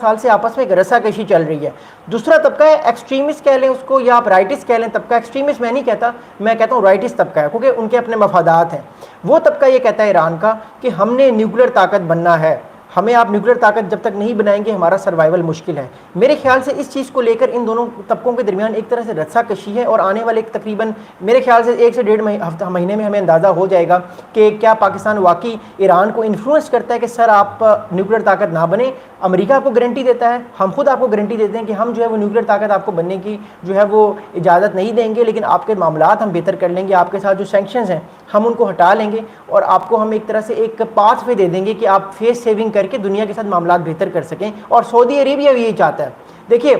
سال سے آپس میں ایک رسا کشی چل رہی ہے. دوسرا طبقہ ہے ایکسٹریمسٹ کہہ لیں اس کو یا آپ رائٹسٹ کہہ لیں. طبقہ ایکسٹریمسٹ میں نہیں کہتا, میں کہتا ہوں رائٹسٹ طبقہ ہے, کیونکہ ان کے اپنے مفادات ہیں. وہ طبقہ یہ کہتا ہے ایران کا کہ ہم نے نیوکلیر طاقت بننا ہے, ہمیں آپ نیوکلیر طاقت جب تک نہیں بنائیں گے ہمارا سروائیول مشکل ہے. میرے خیال سے اس چیز کو لے کر ان دونوں طبقوں کے درمیان ایک طرح سے رسا کشی ہے, اور آنے والے تقریباً میرے خیال سے 1 سے 1.5 مہینے میں ہمیں اندازہ ہو جائے گا کہ کیا پاکستان واقعی ایران کو انفلوئنس کرتا ہے کہ سر آپ نیوکلیر طاقت نہ بنیں. امریکہ آپ کو گارنٹی دیتا ہے, ہم خود آپ کو گارنٹی دیتے ہیں کہ ہم جو ہے وہ نیوکلیر طاقت آپ کو بننے کی جو ہے وہ اجازت نہیں دیں گے, لیکن آپ کے معاملات ہم بہتر کر لیں گے, آپ کے ساتھ جو سینکشنز ہیں ہم ان کو ہٹا لیں گے, اور آپ کو ہم ایک طرح سے ایک پاتھ وے دے دیں گے کہ آپ فیس سیونگ کر کے دنیا کے ساتھ معاملات بہتر کر سکیں. اور سعودی عربیہ بھی یہی چاہتا ہے. دیکھیے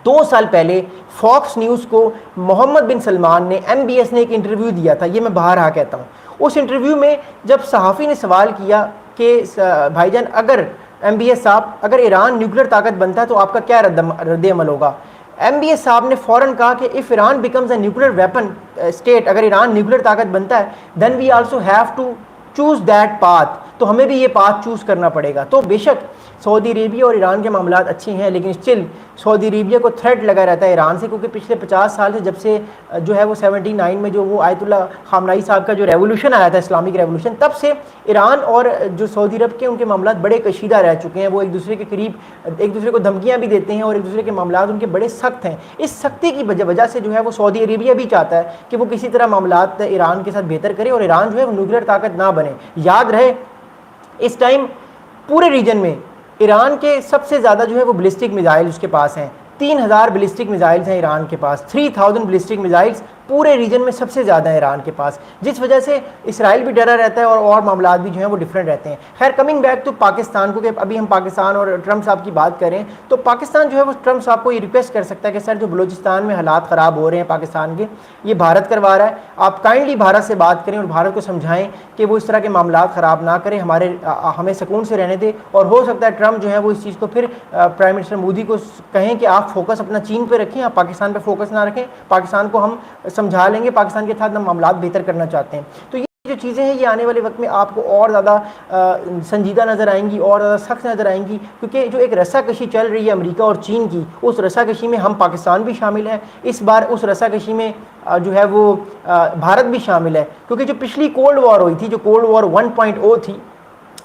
2 سال پہلے فاکس نیوز کو محمد بن سلمان نے MBS نے ایک انٹرویو دیا تھا, یہ میں باہر کہتا ہوں. اس انٹرویو میں جب صحافی نے سوال کیا کہ بھائی جان اگر MBS صاحب اگر ایران نیوکلیر طاقت بنتا ہے تو آپ کا کیا رد عمل ہوگا, MBS صاحب نے فوراً کہا کہ if Iran becomes a nuclear weapon state, اگر ایران نیوکلیر طاقت بنتا ہے then we also have to choose that path, تو ہمیں بھی یہ پاتھ چوز کرنا پڑے گا. تو بے شک سعودی عربیہ اور ایران کے معاملات اچھے ہیں, لیکن اسٹل سعودی عربیہ کو تھریٹ لگا رہتا ہے ایران سے, کیونکہ پچھلے 50 سال سے جب سے جو ہے وہ 79 میں جو وہ آیت اللہ خامنائی صاحب کا جو ریولوشن آیا تھا, اسلامک ریولوشن, تب سے ایران اور جو سعودی عرب کے ان کے معاملات بڑے کشیدہ رہ چکے ہیں. وہ ایک دوسرے کے قریب ایک دوسرے کو دھمکیاں بھی دیتے ہیں, اور ایک دوسرے کے معاملات ان کے بڑے سخت ہیں. اس سختی کی وجہ سے جو ہے وہ سعودی عربیہ بھی چاہتا ہے کہ وہ کسی طرح معاملات ایران کے ساتھ بہتر کرے, اور ایران جو ہے وہ نیوکلیر طاقت نہ بنے. یاد رہے اس ٹائم پورے ریجن میں ایران کے سب سے زیادہ جو ہے وہ بلسٹک میزائل اس کے پاس ہیں. 3000 بلسٹک میزائلز ہیں ایران کے پاس, 3000 بلسٹک میزائلز پورے ریجن میں سب سے زیادہ ہے ایران کے پاس, جس وجہ سے اسرائیل بھی ڈرا رہتا ہے اور معاملات بھی جو ہیں وہ ڈیفرنٹ رہتے ہیں. خیر کمنگ بیک ٹو پاکستان کو, کہ ابھی ہم پاکستان اور ٹرمپ صاحب کی بات کریں, تو پاکستان جو ہے وہ ٹرمپ صاحب کو یہ ریکویسٹ کر سکتا ہے کہ سر جو بلوچستان میں حالات خراب ہو رہے ہیں پاکستان کے, یہ بھارت کروا رہا ہے, آپ کائنڈلی بھارت سے بات کریں اور بھارت کو سمجھائیں کہ وہ اس طرح کے معاملات خراب نہ کریں, ہمیں سکون سے رہنے دے. اور ہو سکتا ہے ٹرمپ جو ہے وہ اس چیز کو پھر پرائم منسٹر مودی کو کہیں کہ آپ فوکس اپنا چین پہ رکھیں, آپ پاکستان پہ فوکس نہ رکھیں, پاکستان کو ہم سمجھا لیں گے, پاکستان کے ساتھ ہم معاملات بہتر کرنا چاہتے ہیں. تو یہ جو چیزیں ہیں یہ آنے والے وقت میں آپ کو اور زیادہ سنجیدہ نظر آئیں گی, اور زیادہ سخت نظر آئیں گی, کیونکہ جو ایک رسا کشی چل رہی ہے امریکہ اور چین کی, اس رسا کشی میں ہم پاکستان بھی شامل ہیں. اس بار اس رسا کشی میں جو ہے وہ بھارت بھی شامل ہے, کیونکہ جو پچھلی کولڈ وار ہوئی تھی, جو کولڈ وار 1.0 تھی,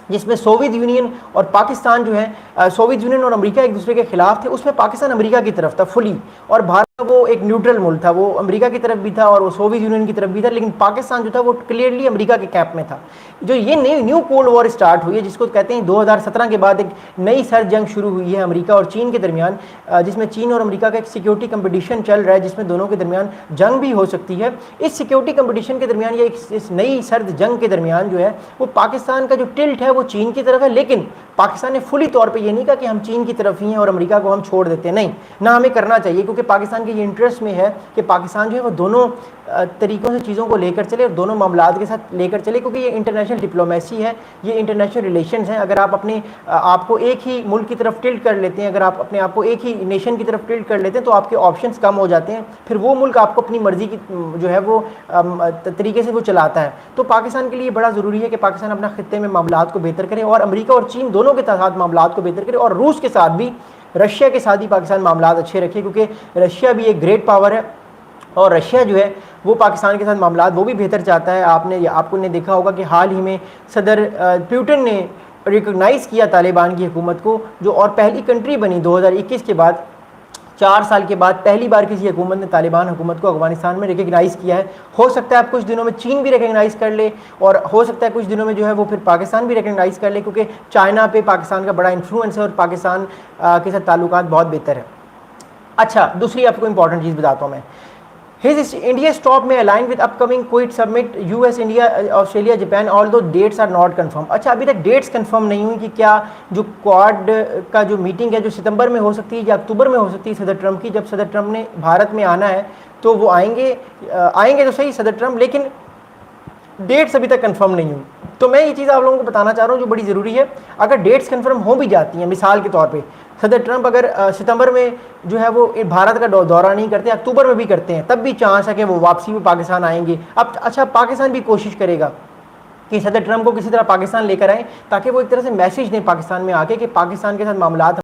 جس میں سوویت یونین اور پاکستان جو ہے سوویت یونین اور امریکہ ایک دوسرے کے خلاف تھے, اس میں پاکستان امریکہ کی طرف تھا فلی, اور بھارت وہ ایک نیوٹرل ملک تھا, وہ امریکہ کی طرف بھی تھا اور وہ سوویت یونین کی طرف بھی تھا, لیکن پاکستان جو تھا وہ کلیئرلی امریکہ کے کیمپ میں تھا. جو یہ نیو کولڈ وار اسٹارٹ ہوئی ہے, جس کو کہتے ہیں 2017 کے بعد ایک نئی سرد جنگ شروع ہوئی ہے امریکہ اور چین کے درمیان, جس میں چین اور امریکہ کا ایک سیکیورٹی کمپٹیشن چل رہا ہے, جس میں دونوں کے درمیان جنگ بھی ہو سکتی ہے. اس سیکیورٹی کمپٹیشن کے درمیان یا اس نئی سرد جنگ کے درمیان جو ہے وہ پاکستان کا جو ٹلٹ ہے وہ چین کی طرف ہے, لیکن پاکستان نے فلی طور پہ یہ نہیں کہا کہ ہم چین کی طرف ہی ہیں اور امریکہ کو ہم چھوڑ دیتے ہیں, نہیں, نہ ہمیں کرنا چاہیے, کیونکہ پاکستان کے یہ انٹرسٹ میں ہے کہ پاکستان جو ہے وہ دونوں طریقوں سے چیزوں کو لے کر چلے اور دونوں معاملات کے ساتھ لے کر چلے, کیونکہ یہ انٹرنیشنل ڈپلومیسی ہے, یہ انٹرنیشنل ریلیشنز ہیں. اگر آپ اپنے آپ کو ایک ہی ملک کی طرف ٹلٹ کر لیتے ہیں, اگر آپ اپنے آپ کو ایک ہی نیشن کی طرف ٹلٹ کر لیتے ہیں, تو آپ کے آپشنز کم ہو جاتے ہیں, پھر وہ ملک آپ کو اپنی مرضی کی جو ہے وہ طریقے سے وہ چلاتا ہے. تو پاکستان کے لیے بڑا ضروری ہے کہ پاکستان اپنا خطے میں معاملات کو بہتر کرے, اور امریکہ اور چین دونوں کے ساتھ معاملات کو بہتر کرے, اور روس کے ساتھ بھی, رشیا کے ساتھ بھی پاکستان معاملات اچھے رکھے, کیونکہ رشیا بھی ایک گریٹ پاور ہے, اور رشیا جو ہے وہ پاکستان کے ساتھ معاملات وہ بھی بہتر چاہتا ہے. آپ کو نے دیکھا ہوگا کہ حال ہی میں صدر پیوٹن نے ریکگنائز کیا طالبان کی حکومت کو, جو اور پہلی کنٹری بنی 2021 کے بعد, 4 سال کے بعد پہلی بار کسی حکومت نے طالبان حکومت کو افغانستان میں ریکگنائز کیا ہے. ہو سکتا ہے اب کچھ دنوں میں چین بھی ریکگنائز کر لے, اور ہو سکتا ہے کچھ دنوں میں جو ہے وہ پھر پاکستان بھی ریکگنائز کر لے, کیونکہ چائنا پہ پاکستان کا بڑا انفلوئنس ہے اور پاکستان کے ساتھ تعلقات بہت بہتر ہیں. اچھا, دوسری آپ کو امپورٹنٹ چیز بتاتا ہوں میں, India stop may align with upcoming Quad summit US India Australia Japan although dates are not confirmed. اچھا, ابھی تک ڈیٹس کنفرم نہیں ہوئی کہ کیا جو کوڈ کا جو میٹنگ ہے جو ستمبر میں ہو سکتی ہے یا اکتوبر میں ہو سکتی ہے صدر ٹرمپ کی, جب صدر ٹرمپ نے بھارت میں آنا ہے تو وہ آئیں گے تو صحیح صدر ٹرمپ, لیکن ڈیٹس ابھی تک کنفرم نہیں ہوئی. تو میں یہ چیز آپ لوگوں کو بتانا چاہ رہا ہوں جو بڑی ضروری ہے. اگر ڈیٹس کنفرم ہو بھی جاتی ہیں, مثال کے طور پہ صدر ٹرمپ اگر ستمبر میں جو ہے وہ بھارت کا دورہ نہیں کرتے, اکتوبر میں بھی کرتے ہیں, تب بھی چانس ہے کہ وہ واپسی میں پاکستان آئیں گے. اب اچھا, پاکستان بھی کوشش کرے گا کہ صدر ٹرمپ کو کسی طرح پاکستان لے کر آئیں, تاکہ وہ ایک طرح سے میسیج دیں پاکستان میں آ کے کہ پاکستان کے ساتھ معاملات